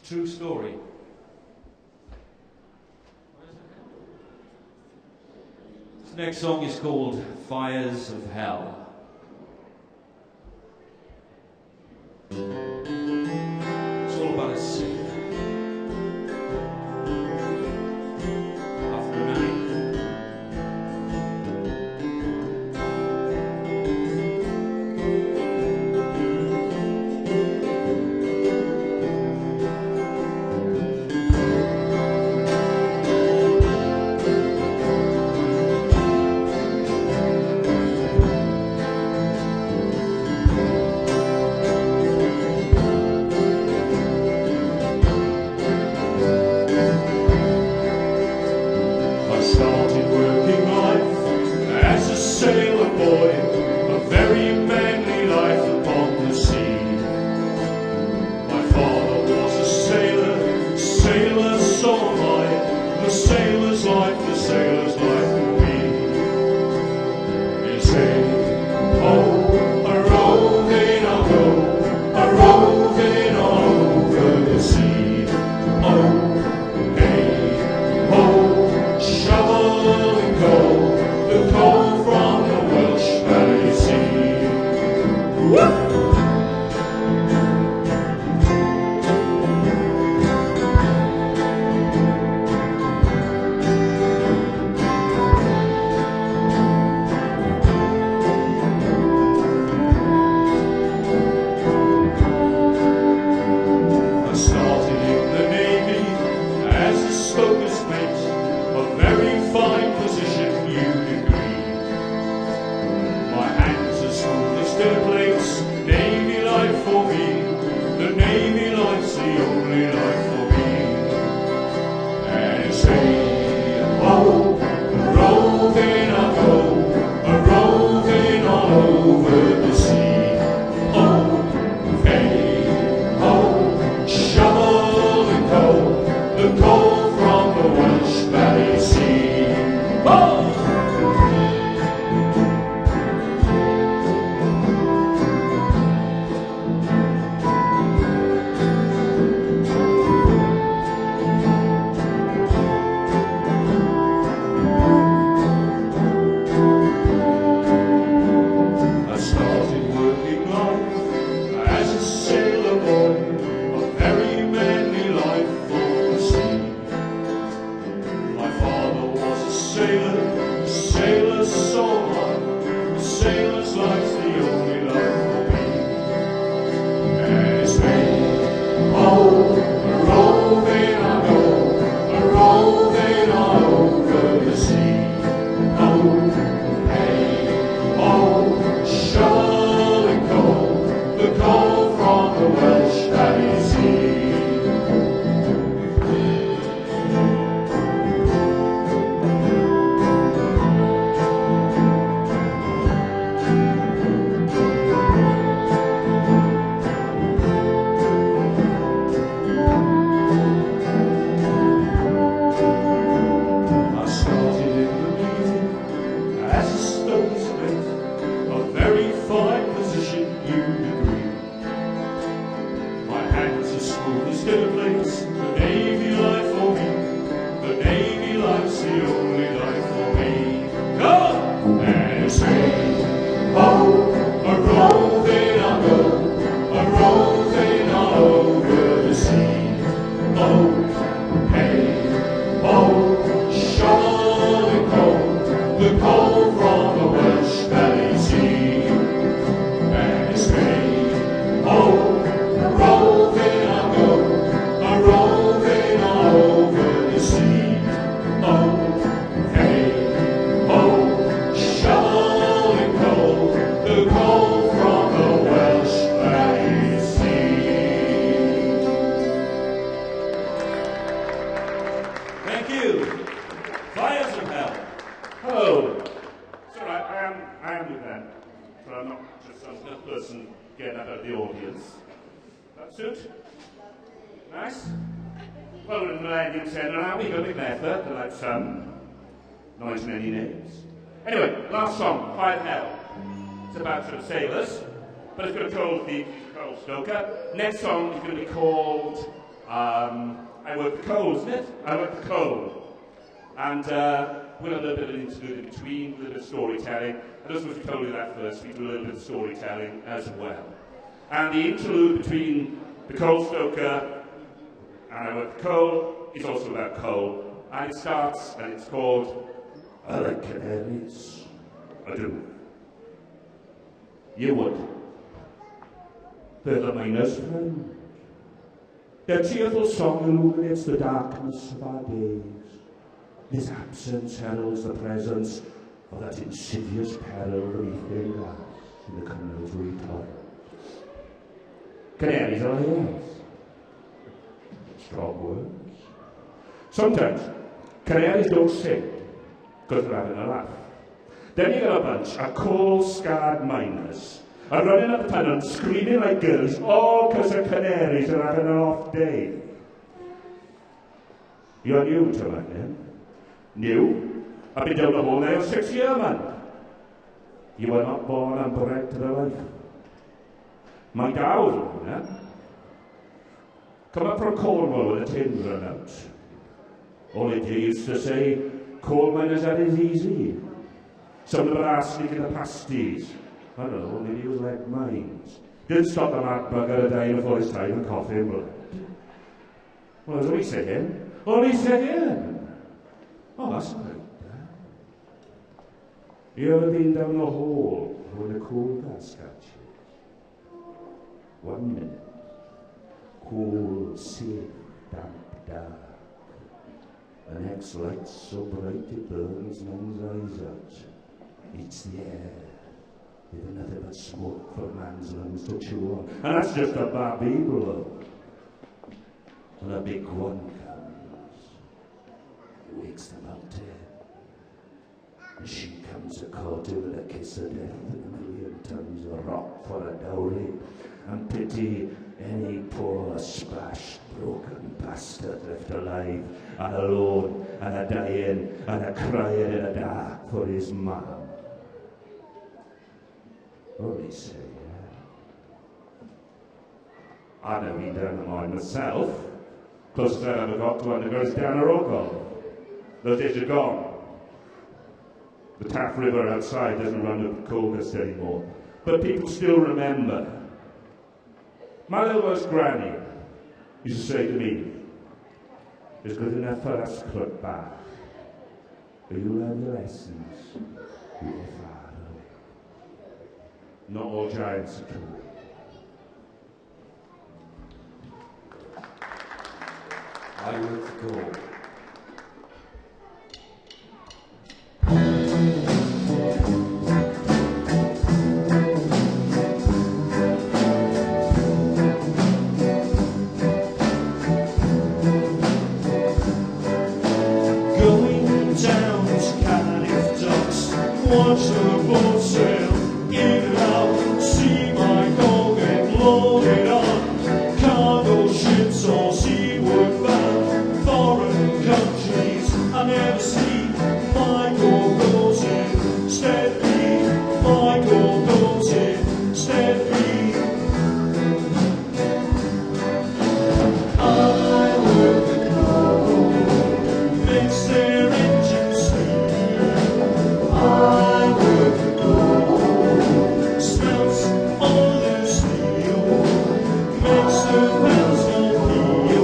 True story. This next song is called Fires of Hell. It's all about a sailor. After a night. Nice. Well, we're in Millennium centre now. We got a big effort to like not mention any names. Anyway, last song, Fire Hell. It's about sort of sailors, but it's going to be called the Coral Stoker. Next song is going to be called I work the coal, isn't it? I work the coal. And we'll have a little bit of an interlude in between, a little bit of storytelling. I just want to tell you that first, we do a little bit of storytelling as well. And the interlude between the coal stoker and I work the coal is also about coal. And it starts, and it's called I Like Canaries. I do. You would. They're the miner's friend. Their cheerful song illuminates the darkness of our days. This absence heralds the presence of that insidious peril beneath their glass in the Cymru's retort. Canaries are yes. Strong words. Sometimes, canaries don't sing because they're having a laugh. Then you get a bunch of coal-scarred miners are running up the tunnel screaming like girls, all because the canaries are having an off day. You're new to Millennium. New? I've been down the hole now 6 years, man. You were not born and bred to the life. My dad was one, eh? Come up from Cornwall with a tin run out. Only they used to say, coal miners are as easy. Some of them are sneaking the pasties. I don't know, maybe he was like mines. Didn't stop the mad bugger dying before his time and coffee and blood. Well, as we say in. Only said in. Oh, that's not right. You ever been down the hole when the coal gas catches? 1 minute. Cool, safe, damp, dark. The next light so bright it burns one's eyes out. It's the air. With nothing but smoke for man's lungs to chew on. And that's just a baby blow. And a big one comes. It wakes the mountain. And she comes a courting with a kiss of death and 1,000,000 tons of rock for a dowry. And pity any poor, splashed, broken bastard left alive and alone and a dying and a crying in the dark for his mum. Only say, I've never been down the mine myself. Closest I ever got to undergo is down a rock. Those days are gone. The Taff River outside doesn't run up coldest anymore. But people still remember. My little worst granny used to say to me, it's good enough for us to look back. But you learn the lessons you will far away. Not all giants are true. I would go. Going down to Cardiff docks, watch the boat sail in and out, see my gold get loaded on cargo ships or seaward bound, foreign countries I never see. My gold goes in steadily, my gold goes in steadily. I work the gold, makes their engines steam. I work the gold, smelts all their steel, makes the bells go peal.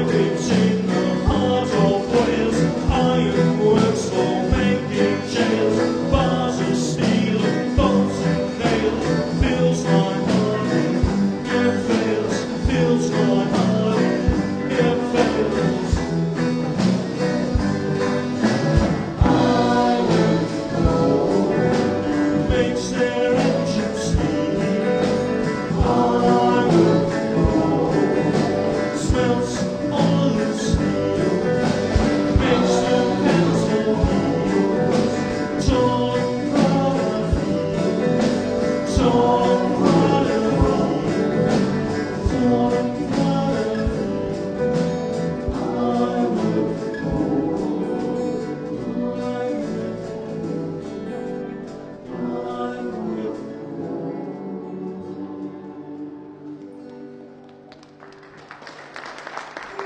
lives in the heart of Wales. Ironworks for making jails, bars of steel and bolts and nails. Fills my heart, it fails. Fills my heart, it fails. I will go, makes their engines steam. I will go, smelts all the steel, makes them pencil heels. Tall and proud of me, tall and proud of me, tall and proud of me. I will go, I will go.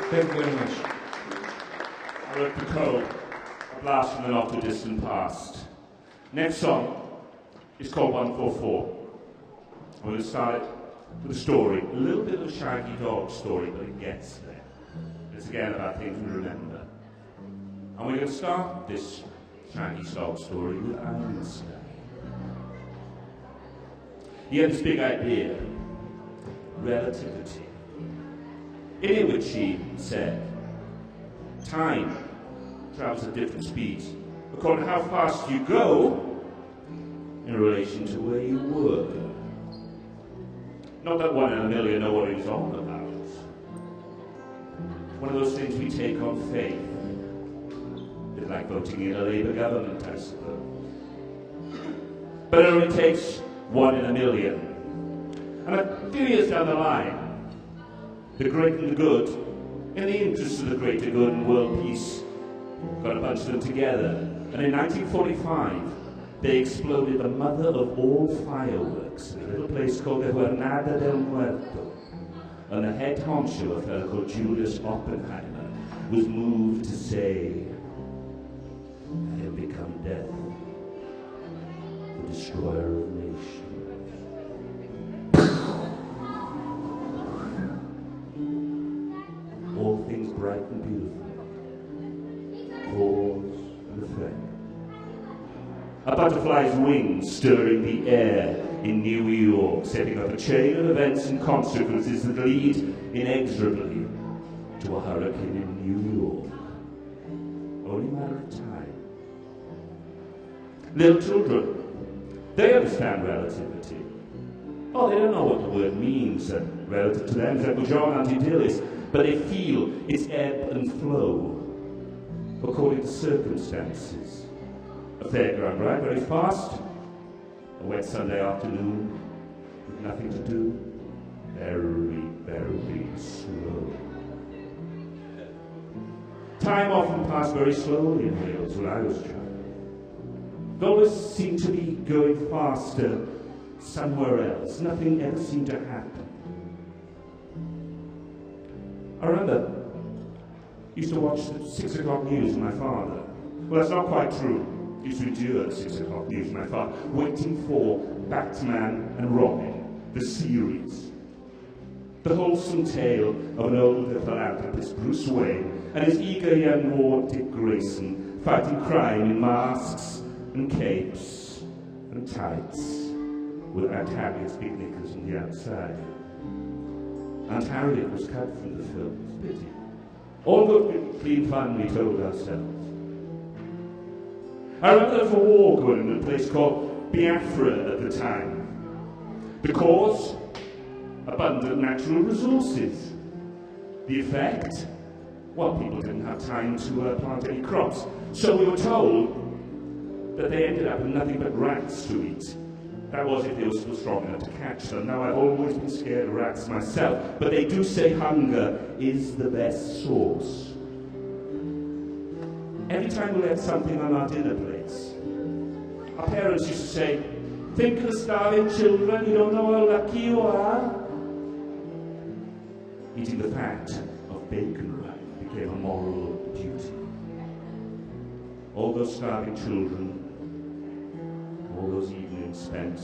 Thank you very much. I wrote the code, a blast from the not too distant past. Next song is called 144. I'm going to start it with a story, a little bit of a shaggy dog story, but it gets there. It's again about things we remember. And we're going to start this shaggy dog story with Einstein. He had this big idea, relativity, in which he said, time travels at different speeds according to how fast you go in relation to where you were. Not that 1 in a million know what he's on about. One of those things we take on faith. A bit like voting in a Labour government, I suppose. But it only takes 1 in a million. And a few years down the line, the great and the good, in the interest of the greater good and world peace, got a bunch of them together. And in 1945, they exploded the mother of all fireworks in a little place called the Jornada del Muerto. And the head honcho, a fellow called Julius Oppenheimer, was moved to say, I have become death, the destroyer of nations. All things bright and beautiful, cause and effect. A butterfly's wings stirring the air in New York, setting up a chain of events and consequences that lead inexorably to a hurricane in New York. Only a matter of time. Little children, they understand relativity. Oh, they don't know what the word means, relative to them, it's like John Antidillis, but they feel its ebb and flow according to circumstances. A fairground ride very fast, a wet Sunday afternoon with nothing to do, very, very slow. Time often passed very slowly in Wales when I was a child. It always seemed to be going faster somewhere else. Nothing ever seemed to happen. I remember I used to watch the 6 o'clock news with my father. Well, that's not quite true. I used to endure the 6 o'clock news with my father, waiting for Batman and Robin, the series. The wholesome tale of an older philanthropist, Bruce Wayne, and his eager young ward, Dick Grayson, fighting crime in masks and capes and tights, with Aunt Harriet's big knickers on the outside. Aunt Harriet was cut from the film, pity. All good, clean fun, we told ourselves. I remember there was a war going on in a place called Biafra at the time. The cause? Abundant natural resources. The effect? Well, people didn't have time to plant any crops. So we were told that they ended up with nothing but rats to eat. That was if they were still strong enough to catch them. Now, I've always been scared of rats myself, but they do say hunger is the best sauce. Every time we had something on our dinner plates, our parents used to say, think of the starving children, you don't know how lucky you are. Eating the fat of bacon rind became a moral duty. All those starving children, all those evenings spent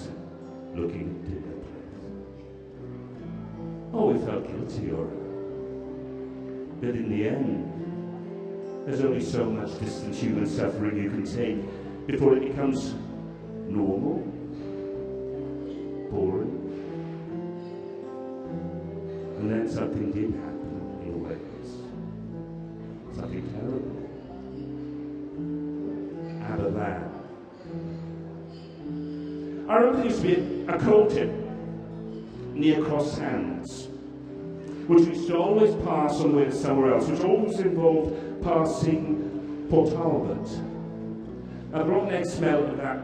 looking at dinner plates. Oh, we felt guilty, or But in the end, there's only so much distant human suffering you can take before it becomes normal, boring. And then something did happen in Wales. Something terrible. Aberfan. I remember there used to be a coal tip near Cross Hands, which we used to always pass on the way to somewhere else, which always involved passing Port Talbot. And the rotten egg smell of that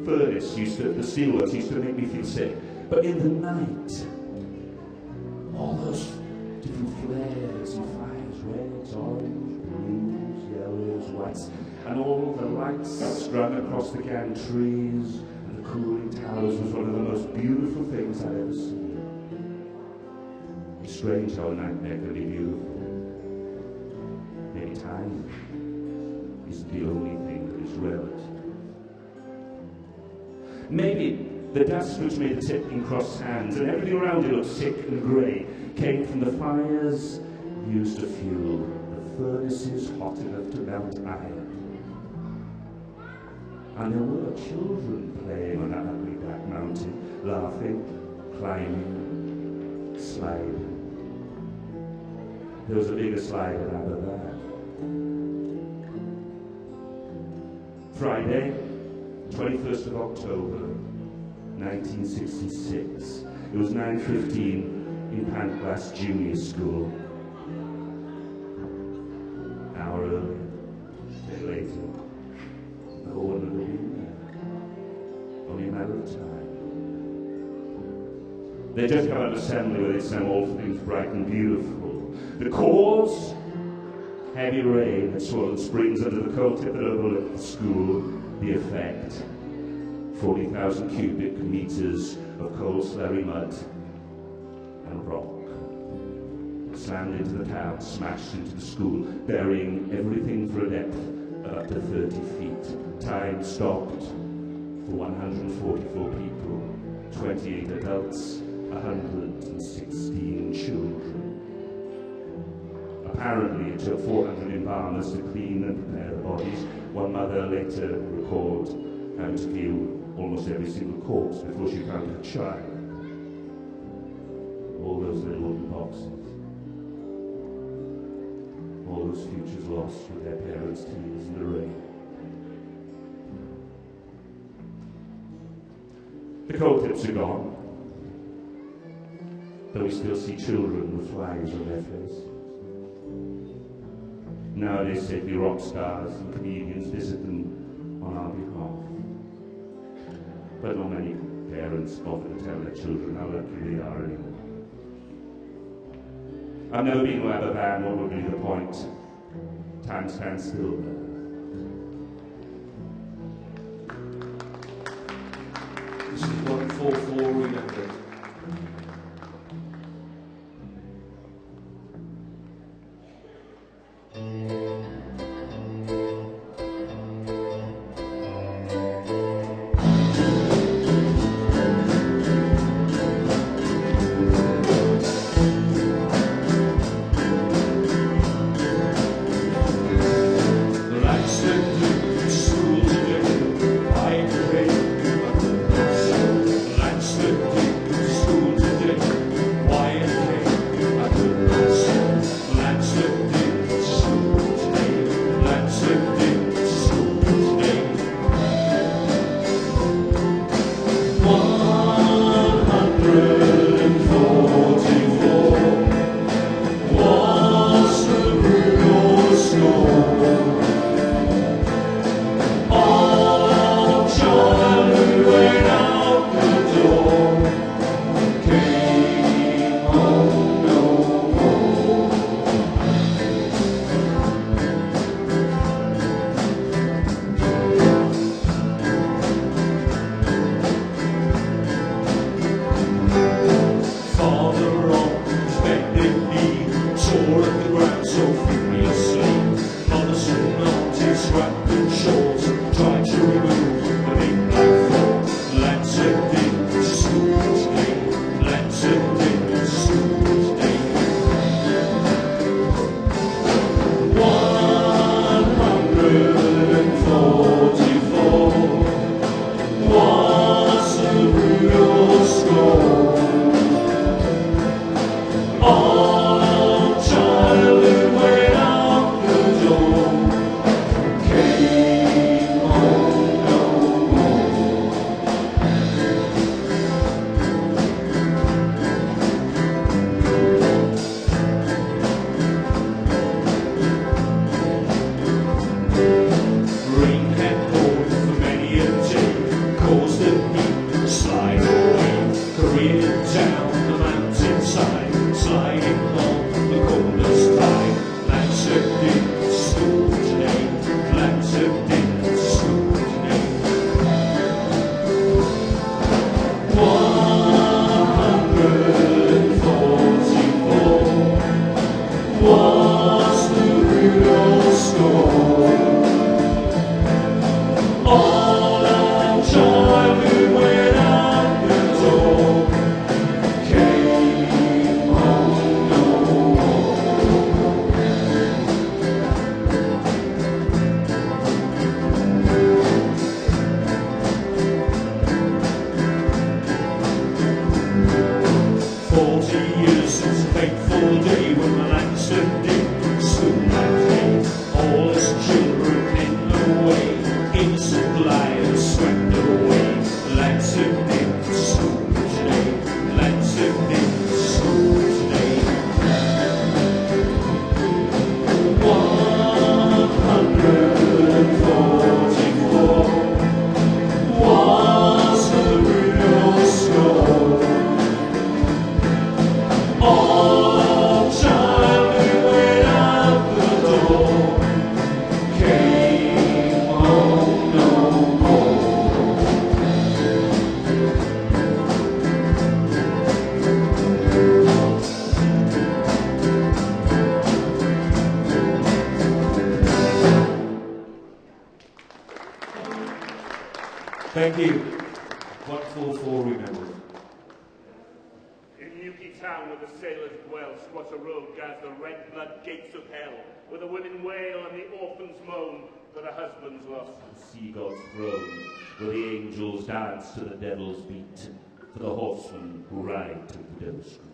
furnace, the steelworks, used to make me feel sick. But in the night, all those different flares and fires, reds, orange, blues, yellows, whites, and all the lights strung across the gantries and the cooling towers was one of the most beautiful things I'd ever seen. It's strange how a nightmare can be beautiful. Maybe time isn't the only thing that is relative. Maybe the dust which made the tip in Cross Hands and everything around it looked sick and grey came from the fires used to fuel the furnaces hot enough to melt iron. And there were children playing on that ugly black mountain, laughing, climbing, sliding. There was a bigger slide than Aberfan. Friday, 21st of October, 1966. It was 9:15 in Pantglas Junior School. An hour earlier, a day later, no one would have been there. Only a matter of time. They just come out of assembly where they sang all things bright and beautiful. The cause? Heavy rain had swollen springs under the coal tip that overlooked the school. The effect? 40,000 cubic meters of coal slurry mud and rock. Slammed into the town, smashed into the school, burying everything for a depth of up to 30 feet. Time stopped for 144 people, 28 adults, 116 children. Apparently, it took 400 embalmers to clean and prepare the bodies. One mother later recalled having to peel almost every single corpse before she found her child. All those little wooden boxes. All those futures lost with their parents' tears in the rain. The coal tips are gone, but we still see children with flies on their faces. Nowadays, stately rock stars and comedians visit them on our behalf. But not many parents bother to tell their children how lucky they are anymore. I've never been to Aberfan, what would be the point? Time stands still there. This is 144 remembered. Why Thank you. What 4-4 remember? In Newquay town where the sailors dwell, squats a road guards the red blood gates of hell, where the women wail and the orphans moan for the husbands lost. The sea god's throne, where the angels dance to the devil's beat, for the horsemen who ride to Widow Street.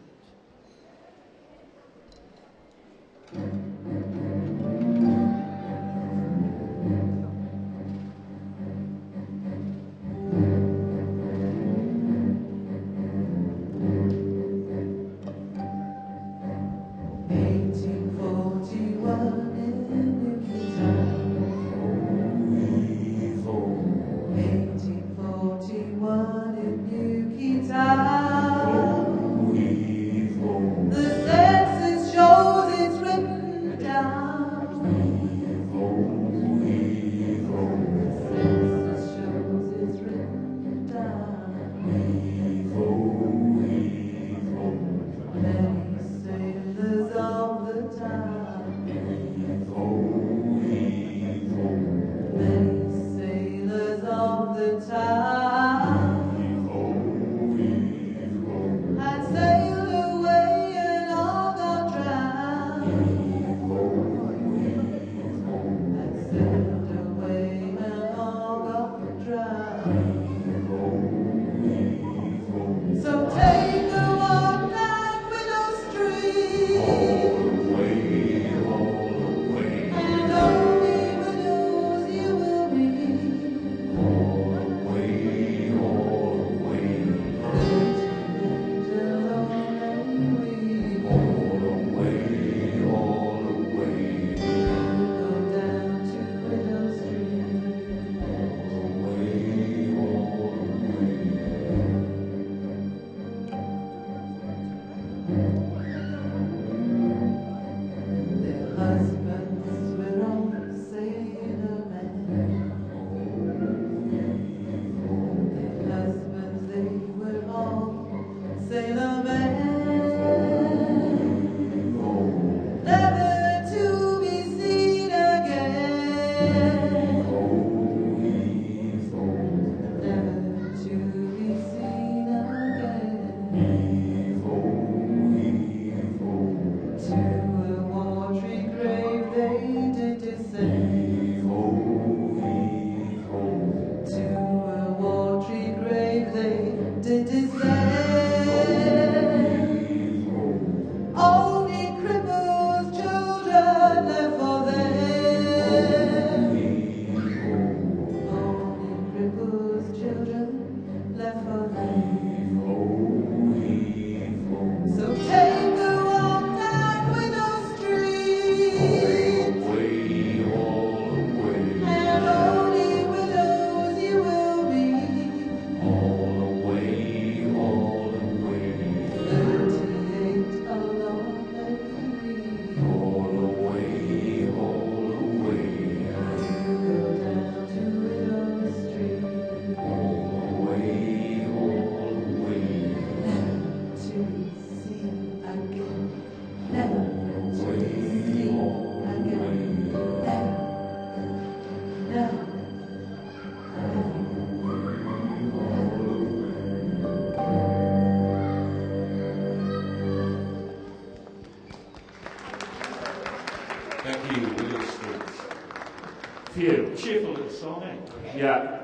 Cheerful little song, eh? Yeah,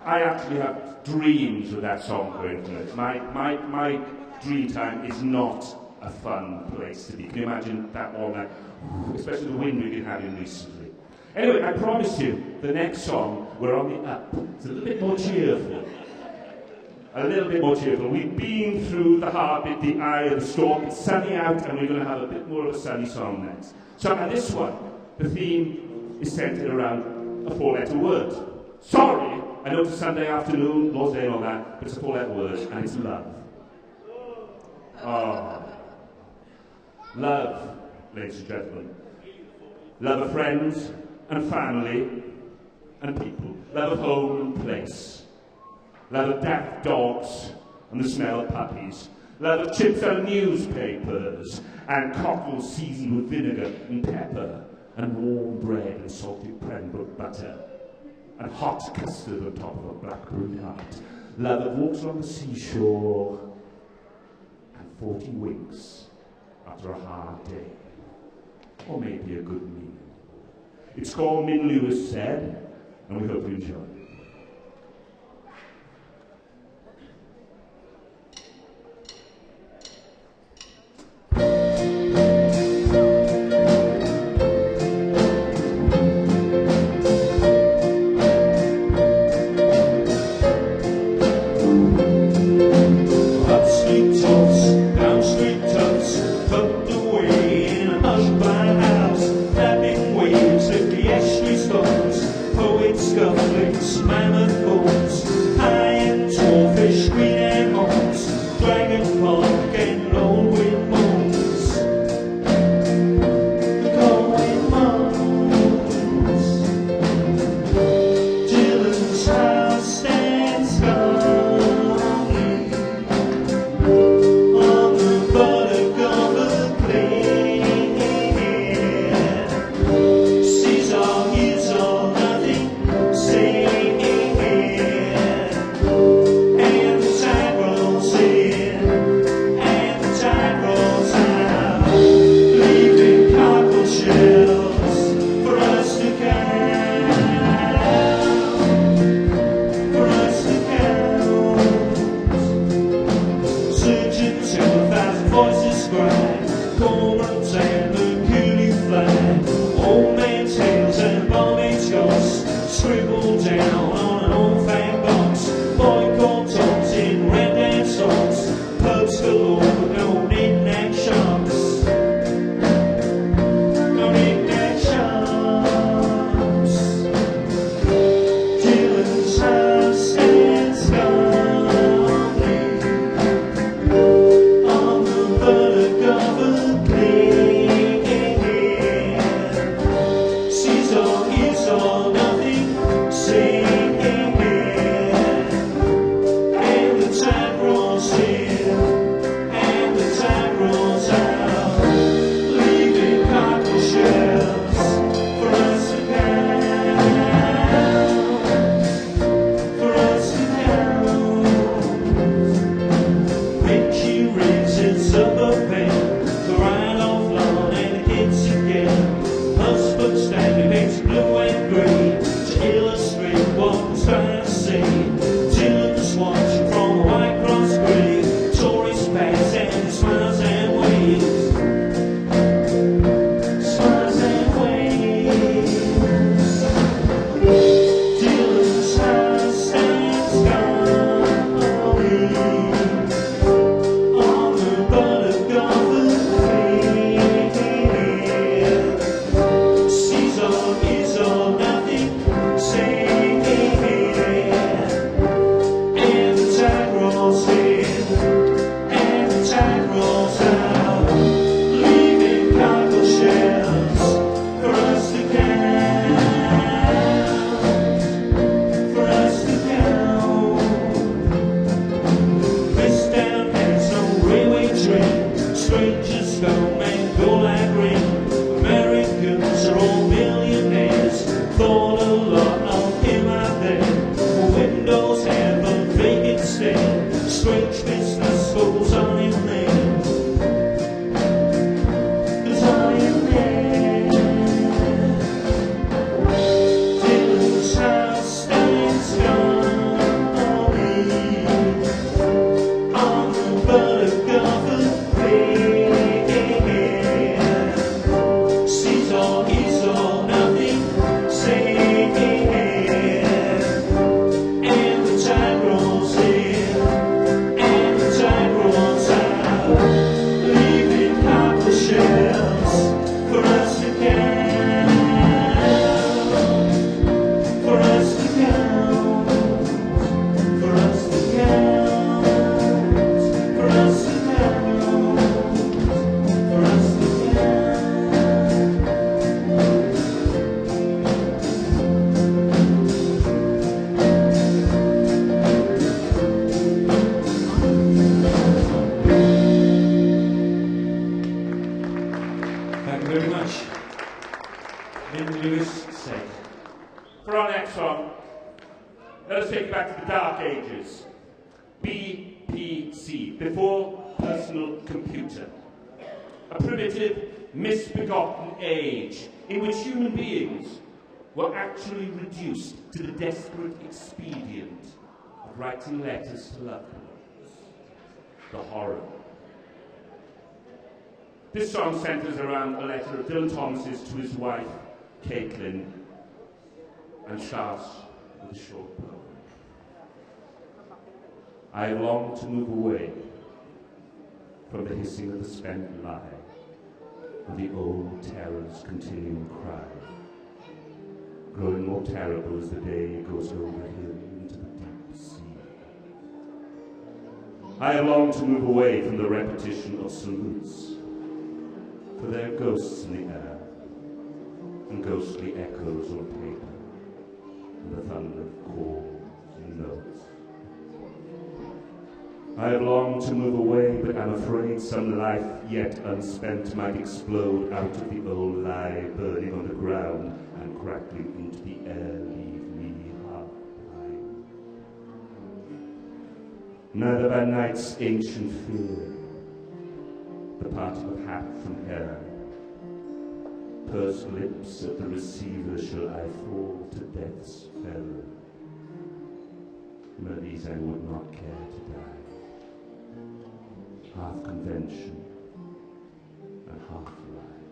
I actually have dreams with that song going through it. My dream time is not a fun place to be. Can you imagine that all night? Especially the wind we've been having recently. Anyway, I promise you, the next song, we're on the up. It's a little bit more cheerful. A little bit more cheerful. We've been through the hard bit, the eye of the storm. It's sunny out, and we're going to have a bit more of a sunny song next. So, and this one, the theme is centered around a 4-letter word. Sorry, I know it's a Sunday afternoon, Lord's Day and all that, but it's a 4-letter word, and it's love. Oh. Love, ladies and gentlemen. Love of friends and family and people. Love of home and place. Love of daft dogs and the smell of puppies. Love of chips and newspapers and cockles seasoned with vinegar and pepper and warm bread and salted Pembroke butter. and hot custard on top of a blackberry tart. Love that walks along the seashore, and 40 winks after a hard day, or maybe a good meal. It's called Mileniwm, as said, and we hope you enjoy it. For our next song, Let us take you back to the Dark Ages. BPC, before personal computer. A primitive, misbegotten age in which human beings were actually reduced to the desperate expedient of writing letters to loved ones. The horror. This song centres around a letter of Dylan Thomas's to his wife, Caitlin, and starts with a short poem. I long to move away from the hissing of the spent lie and the old terror's continuing cry, growing more terrible as the day goes over him into the deep sea. I long to move away from the repetition of salutes, for there are ghosts in the air, and ghostly echoes on paper, and the thunder of calls and notes. I have longed to move away, but am afraid some life yet unspent might explode out of the old lie, burning on the ground and crackling into the air, leave me half behind. Neither by night's ancient fear, the parting of hat from hair, pursed lips at the receiver, shall I fall to death's fellow. But these I would not care to die. Half convention and half lie.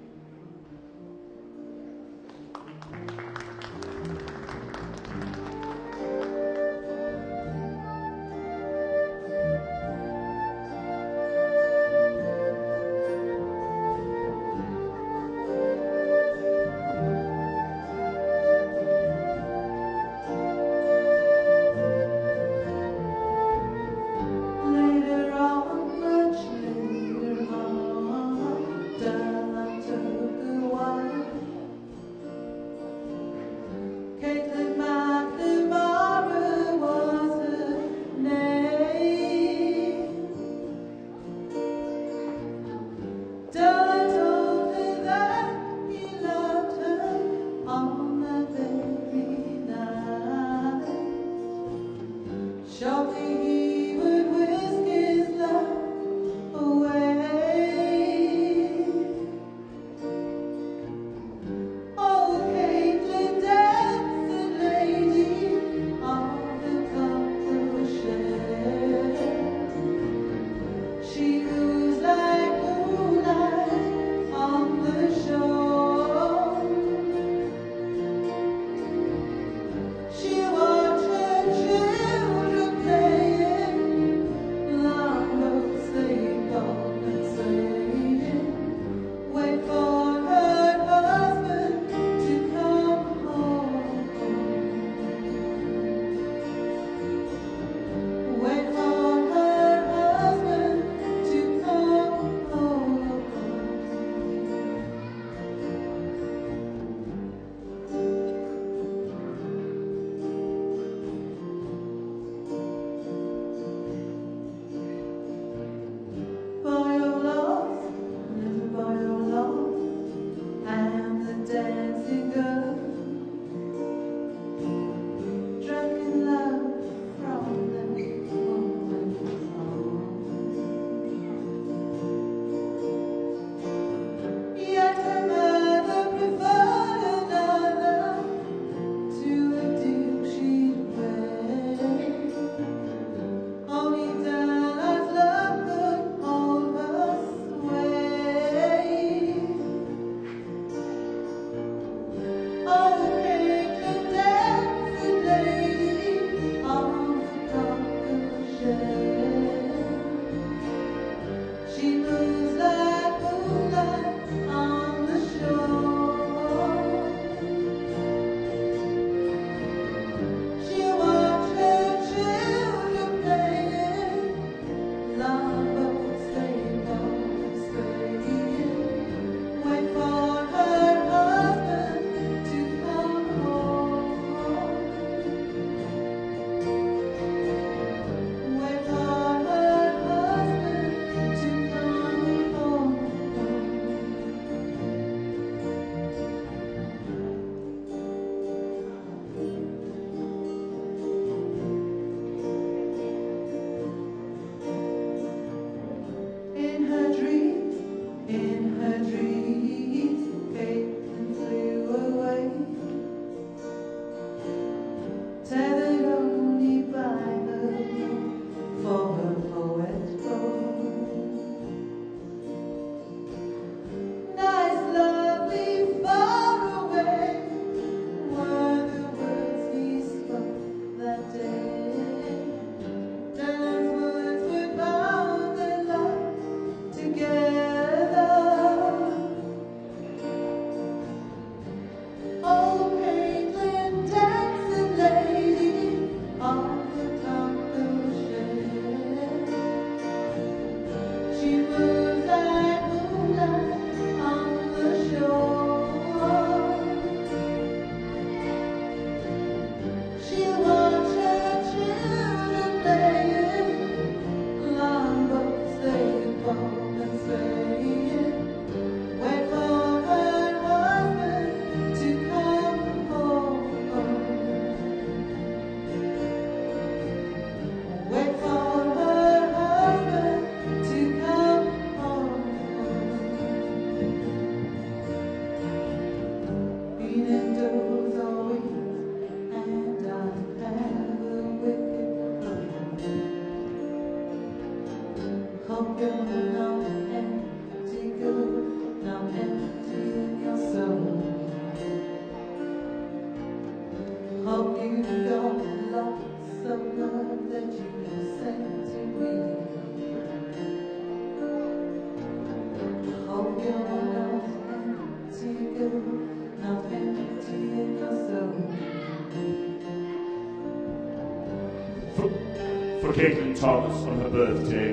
for Caitlin Thomas on her birthday,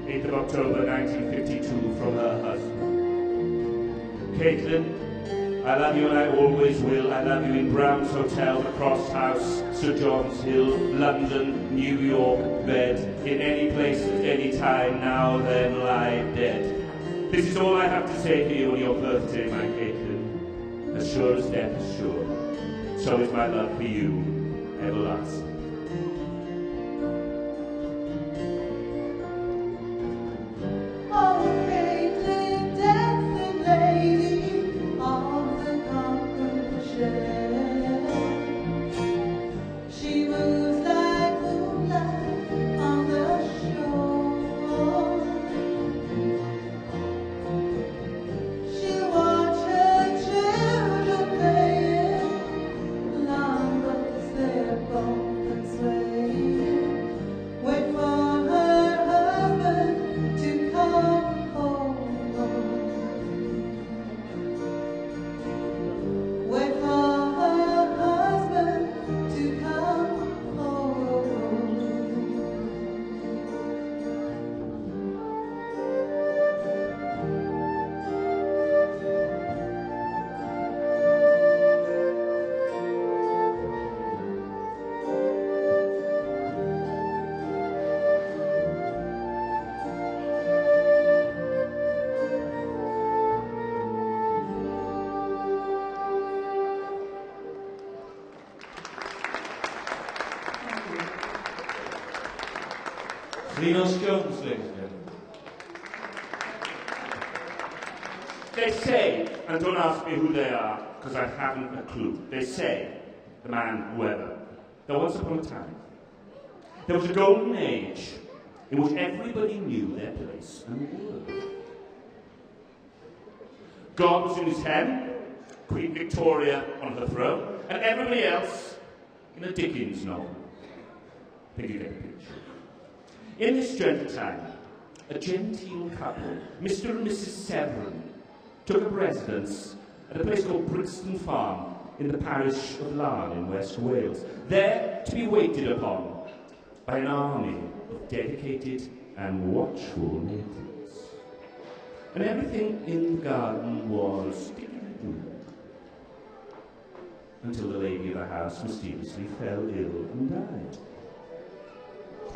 8th of October 1952, from her husband. Caitlin, I love you and I always will. I love you in Brown's Hotel, the Cross House, St John's Hill, London, New York, bed, in any place at any time, now then lie dead. This is all I have to say to you on your birthday, my Caitlin. As sure as death is sure, so is my love for you, everlasting. Jones, ladies and gentlemen. They say, and don't ask me who they are, because I haven't a clue. They say, the man, whoever, that once upon a time, there was a golden age in which everybody knew their place and word. God was in his heaven, Queen Victoria on her throne, and everybody else in a Dickens novel. I think you get the picture. In this gentle time, a genteel couple, Mr. and Mrs. Severn, took up residence at a place called Brixton Farm in the parish of Larne in West Wales, there to be waited upon by an army of dedicated and watchful natives. And everything in the garden was until the lady of the house mysteriously fell ill and died.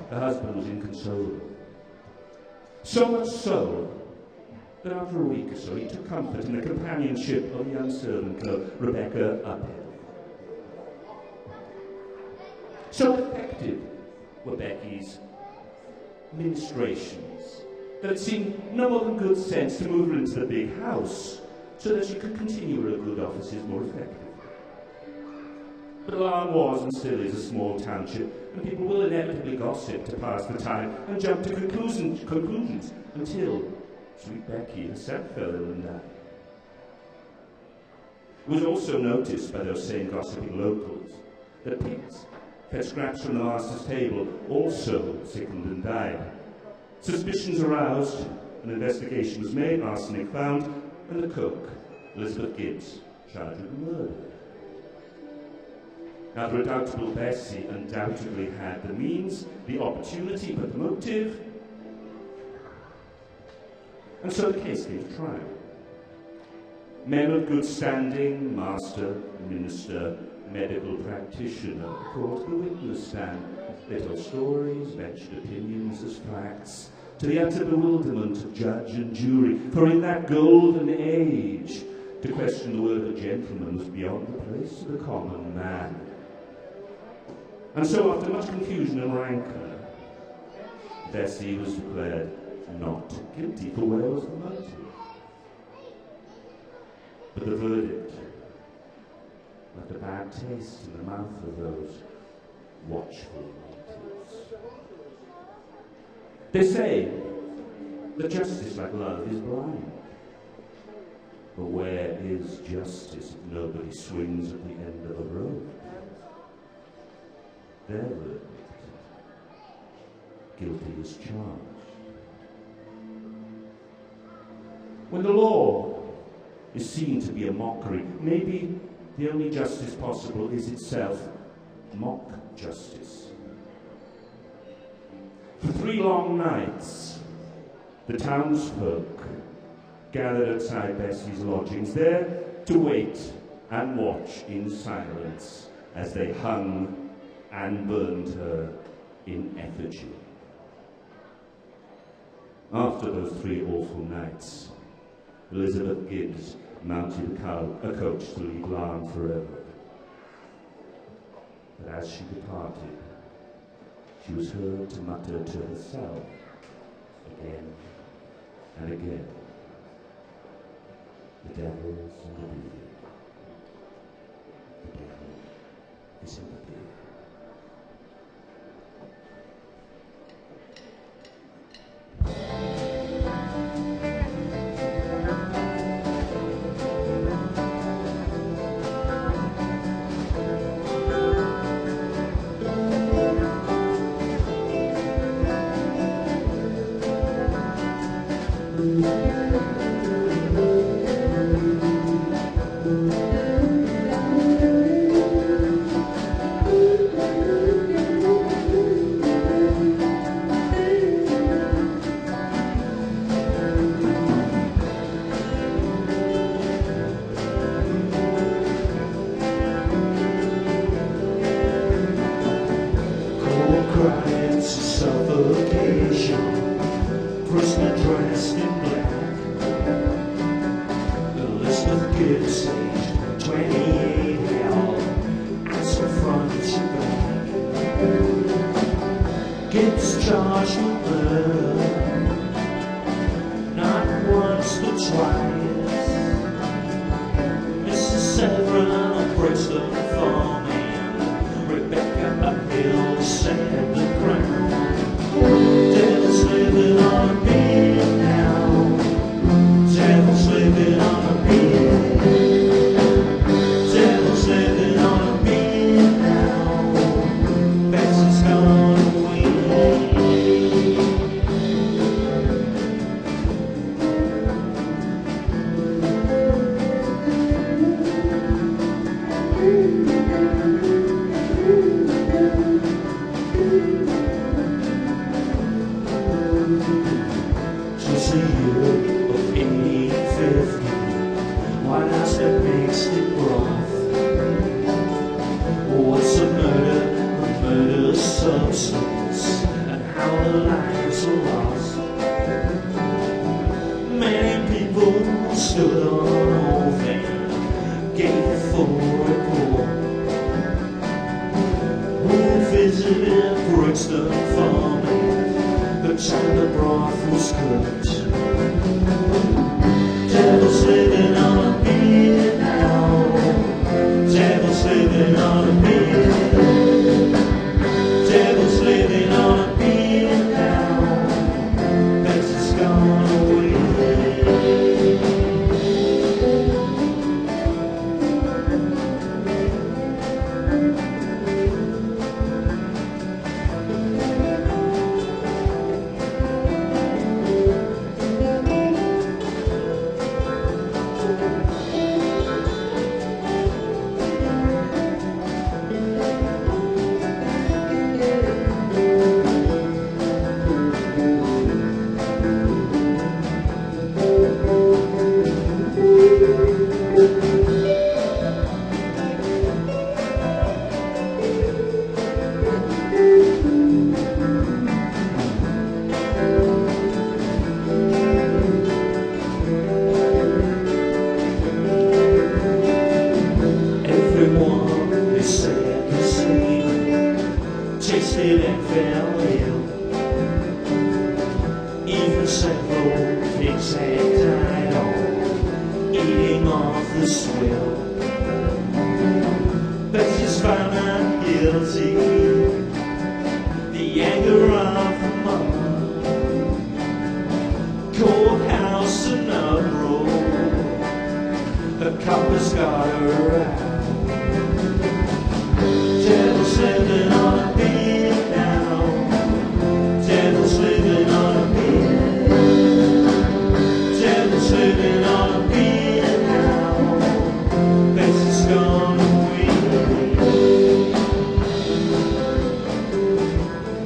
Her husband was inconsolable. So much so that after a week or so he took comfort in the companionship of a young servant girl, Rebecca Uphill. So effective were Becky's ministrations that it seemed no more than good sense to move her into the big house so that she could continue her good offices more effectively. But Larne was and still is a small township, and people will inevitably gossip to pass the time and jump to conclusions until sweet Becky herself fell ill and died. It was also noticed by those same gossiping locals that pigs fed scraps from the master's table also sickened and died. Suspicions aroused, an investigation was made, arsenic found, and the cook, Elizabeth Gibbs, charged with murder. Now, the redoubtable Bessie undoubtedly had the means, the opportunity, but the motive. And so the case came to trial. Men of good standing, master, minister, medical practitioner, called to the witness stand. They told stories, ventured opinions as facts, to the utter bewilderment of judge and jury. For in that golden age, to question the word of gentleman was beyond the place of the common man. And so, after much confusion and rancour, Bessie was declared not guilty, for where was the motive? But the verdict left a bad taste in the mouth of those watchful natives. They say that justice, like love, is blind. But where is justice if nobody swings at the end of a rope? Their verdict, guilty as charged. When the law is seen to be a mockery, maybe the only justice possible is itself mock justice. For 3 long nights, the townsfolk gathered outside Bessie's lodgings, there to wait and watch in silence as they hung and burned her in effigy. After those 3 awful nights, Elizabeth Gibbs mounted a coach to leave Larne forever. But as she departed, she was heard to mutter to herself again and again, "The devil's in the beard. The devil is in the beard."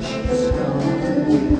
She's gone away.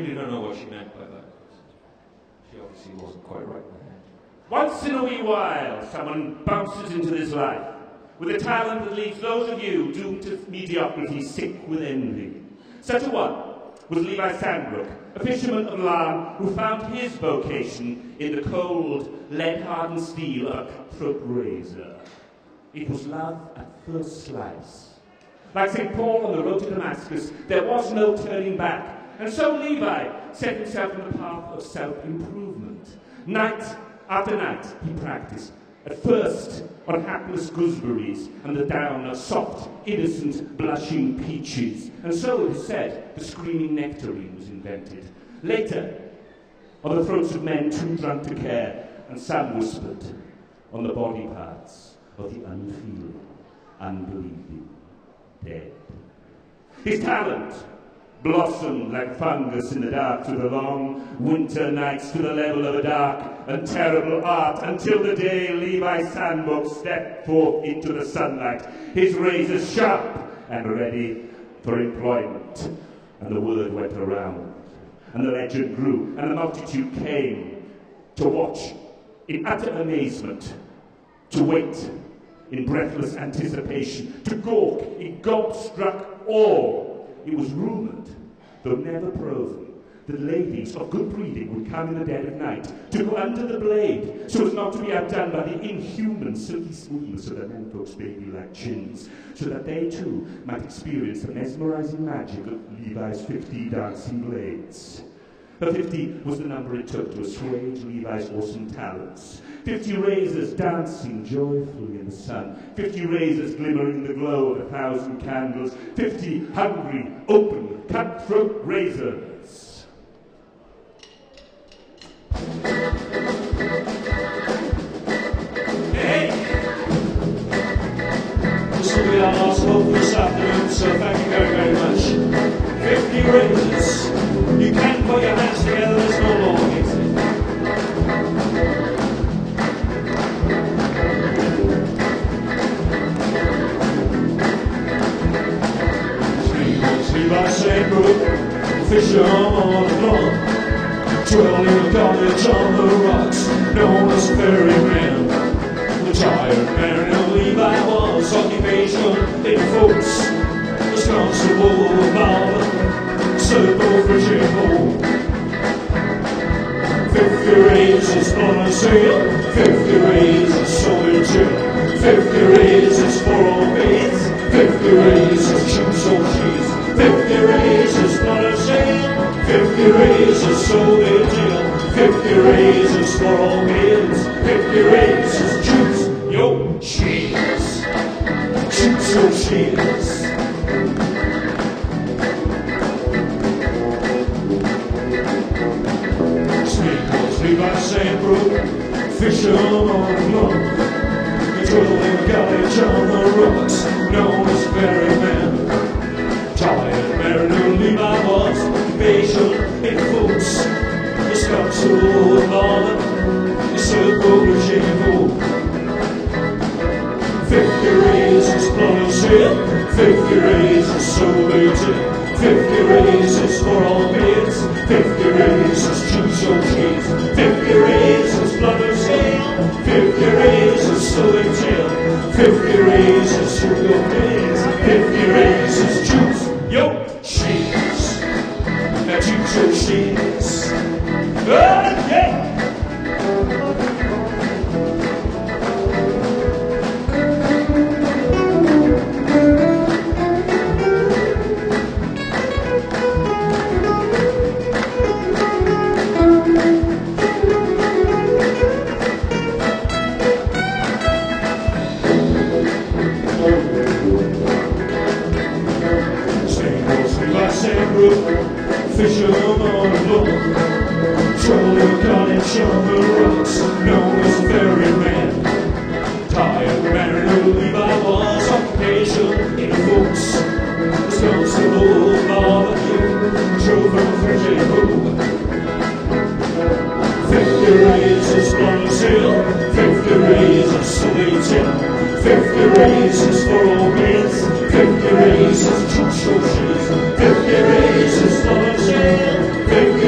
really don't know what she meant by that. She obviously wasn't quite right in her head. Once in a wee while, someone bounces into this life with a talent that leaves those of you doomed to mediocrity sick with envy. Such a one was Levi Sandbrook, a fisherman of Larne who found his vocation in the cold, lead-hardened steel of a cutthroat razor. It was love at first slice. Like St. Paul on the road to Damascus, there was no turning back, and so Levi set himself on the path of self-improvement. Night after night he practiced, at first on hapless gooseberries and the down of soft, innocent, blushing peaches, and so it is said the screaming nectarine was invented. Later, on the throats of men too drunk to care, and some whispered on the body parts of the unfeeling, unbelieving dead. His talent blossomed like fungus in the dark through the long winter nights to the level of a dark and terrible art until the day Levi Sandbrook stepped forth into the sunlight, his razors sharp and ready for employment. And the word went around, and the legend grew, and the multitude came to watch in utter amazement, to wait in breathless anticipation, to gawk in gobstruck awe. It was rumoured, though never proven, that ladies of good breeding would come in the dead of night to go under the blade so as not to be outdone by the inhuman silky smoothness of their menfolk's baby-like chins, so that they too might experience the mesmerising magic of Levi's 50 dancing blades. 50 was the number it took to assuage Levi's awesome talents. 50 razors dancing joyfully in the sun. 50 razors glimmering in the glow of 1,000 candles. 50 hungry, open, cutthroat razors. Hey! This will be our last hope for this afternoon, so thank you very, very much. 50 razors. You can put your hands together, there's no law against it. Levi Sandbrook, fisher on the lawn, dwelling in a cottage on the rocks, known as Ferryman. The tired mariner Levi was occupation in folks, was constable of Marlon, circle for Jimbo. 50 razors on a sail, 50 razors sold in jail, 50 razors for all maids, 50 razors choose all cheese. 50 razors on a sale, 50 razors sold in jail, 50 razors for all maids, 50 razors choose your cheese. Choose your cheese. Levi Sandbrook, fisher on the block, controlling galley on the rocks, known as Ferryman. Tired mariner Levi was occupation in folks, the Scots who of Marlon, the circle of Jimbo. 50 razors on a sail, 50 razors sold in jail, 50 razors for all maids, 50 razors choose your cheese, 50 razors blood of sail, 50 razors sold in jail, 50 razors for your maids, 50 razors choose your cheese. Now choose your cheese. Oh, yeah! Fisher on the block, trolling cottage on the rocks, known as Ferryman. Tired mariner Levi was occupation in folks, the Scots of old barbecue, drove on for Jimbo. 50 razors on the sail, 50 razors sold in jail, 50 razors for all maids, 50 razors choose your cheese, 50 razors on a sail, 50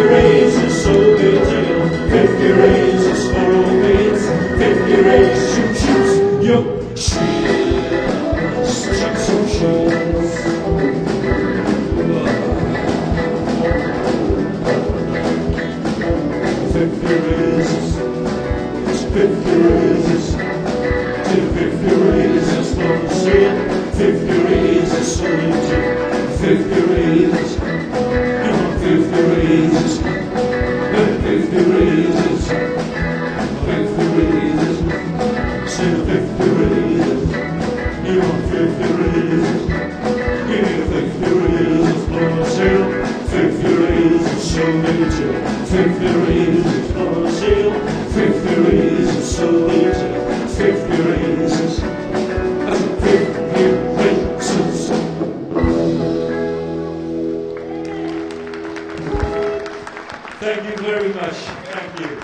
Thank you very much. Thank you.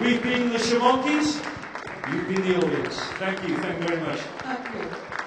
We've been the Shamoncies. You've been the audience. Thank you. Thank you very much. Thank you.